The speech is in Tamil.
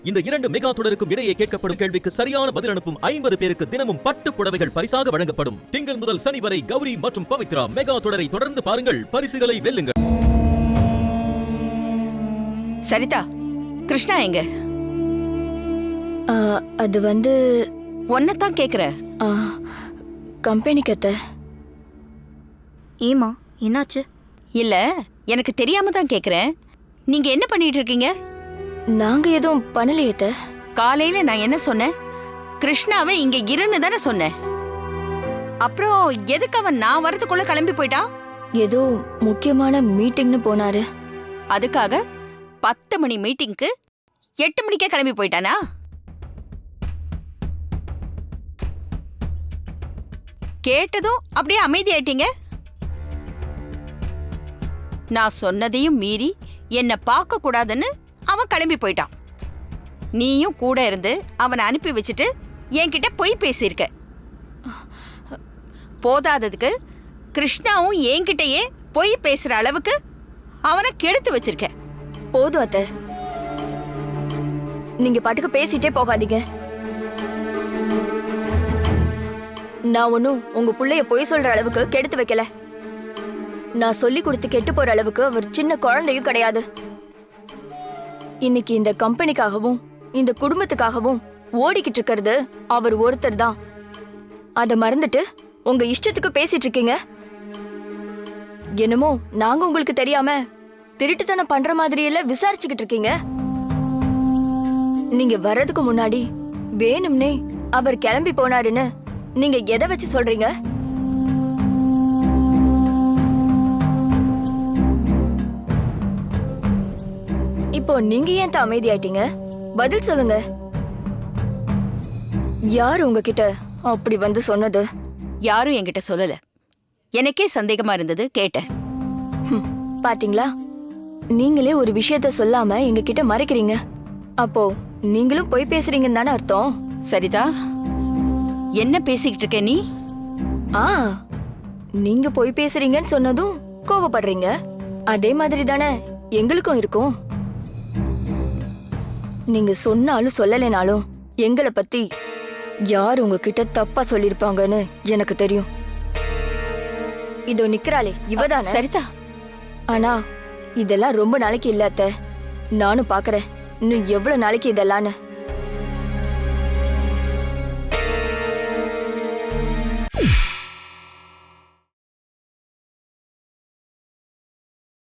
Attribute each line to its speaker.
Speaker 1: இந்த 2 மெகா தொடருக்கும் இடையே கேட்கப்படும் கேள்விக்கு சரியான பதில் அனுப்பும் 50 பேருக்கு தினமும் பட்டு புடவைகள் பரிசாக வழங்கப்படும். திங்கள் முதல் சனி வரை கௌரி மற்றும் பவித்ரா மெகா தொடரை தொடர்ந்து பாருங்கள், பரிசுகளை வெல்லுங்கள்.
Speaker 2: சரிதா, கிருஷ்ணா எங்க?
Speaker 3: அது வந்து
Speaker 2: ஒன்னதான் கேக்குற.
Speaker 3: கம்பெனிக்கு அத்தை.
Speaker 4: ஏமா என்னாச்சு?
Speaker 2: இல்ல, எனக்கு தெரியாம தான் கேக்குறேன். நீங்க என்ன பண்ணிட்டு இருக்கீங்க?
Speaker 3: நாங்க எதுவும் பண்ணலையே அத்தை.
Speaker 2: காலையில நான் என்ன சொன்னேன்? கிருஷ்ணாவை இங்க இருன்னு தானே சொன்னேன். அப்புறம் எதுக்கு அவன் நான் வரதுக்குள்ள கிளம்பி போயிட்டான்?
Speaker 3: ஏதோ முக்கியமான மீட்டிங்னு போனாரு.
Speaker 2: அதுக்காக 10 மணி மீட்டிங்க்கு 8 மணிக்கே கிளம்பி போயிட்டானா? கேட்டதும் அப்படியே அமைதியாயிட்டீங்க. நான் சொன்னதையும் மீறி என்ன பார்க்க கூடாதுன்னு அவன் கிளம்பி போயிட்டான். நீயும் கூட இருந்து அவனை அனுப்பி வச்சுட்டு என்கிட்ட பொய் பேசியிருக்க. போதாததுக்கு கிருஷ்ணாவும் என்கிட்டயே பொய் பேசுற அளவுக்கு அவனை கெடுத்து வச்சிருக்க.
Speaker 3: போதும் அத்தை, நீங்க பாட்டுக்கு பேசிட்டே போகாதீங்க. நான் ஒன்னும் உங்க புள்ளைய பொய் சொல்ற அளவுக்கு கெடுத்து வைக்கல. நான் சொல்லி கொடுத்து கெட்டு போற அளவுக்கு அவர் சின்ன குழந்தையும் கிடையாது. இன்னைக்கு இந்த கம்பெனிக்காகவும் இந்த குடும்பத்துக்காகவும் ஓடிக்கிட்டு இருக்கிறது அவர் ஒருத்தர் தான். அத மறந்துட்டு உங்க இஷ்டத்துக்கு பேசிட்டு இருக்கீங்க. என்னமோ நாங்க உங்களுக்கு தெரியாம திருட்டுத்தனம் பண்ற மாதிரி எல்லாம் விசாரிச்சுக்கிட்டு இருக்கீங்க. நீங்க வர்றதுக்கு முன்னாடி வேணும்னே அவர் கிளம்பி போனாருன்னு நீங்க எதை வச்சு சொல்றீங்க? இப்போ நீங்க ஏன் அமைதியாயிட்டீங்க? பதில் சொல்லுங்க. யாரு உங்ககிட்ட அப்படி வந்து சொன்னது?
Speaker 2: யாரும் என்கிட்ட சொல்லல. எனக்கே சந்தேகமா இருந்தது, கேட்டேன்.
Speaker 3: பாத்தீங்களா, நீங்களே ஒரு விஷயத்த சொல்லாம எங்க கிட்ட மறைக்கிறீங்க. அப்போ நீங்களும் போய் பேசுறீங்கன்னு தானே அர்த்தம்?
Speaker 2: சரிதா, என்ன பேசிக்கிட்டு இருக்க நீ?
Speaker 3: நீங்க போய் பேசுறீங்கன்னு சொன்னதும் கோபப்படுறீங்க. அதே மாதிரி தானே எங்களுக்கும் இருக்கும். நீங்க சொன்னாலும் சொல்லலைனாலும் எங்களை பத்தி யார் உங்ககிட்ட தப்பா சொல்லிருப்பாங்கன்னு எனக்கு தெரியும். இதோ நிக்கிறாளே இவதானே?
Speaker 2: சரிதா,
Speaker 3: ஆனா இதெல்லாம் ரொம்ப நாளைக்கு இல்ல அத்தை. நானும் பாக்குறேன் இன்னும் எவ்வளவு நாளைக்கு இதெல்லாம்னு.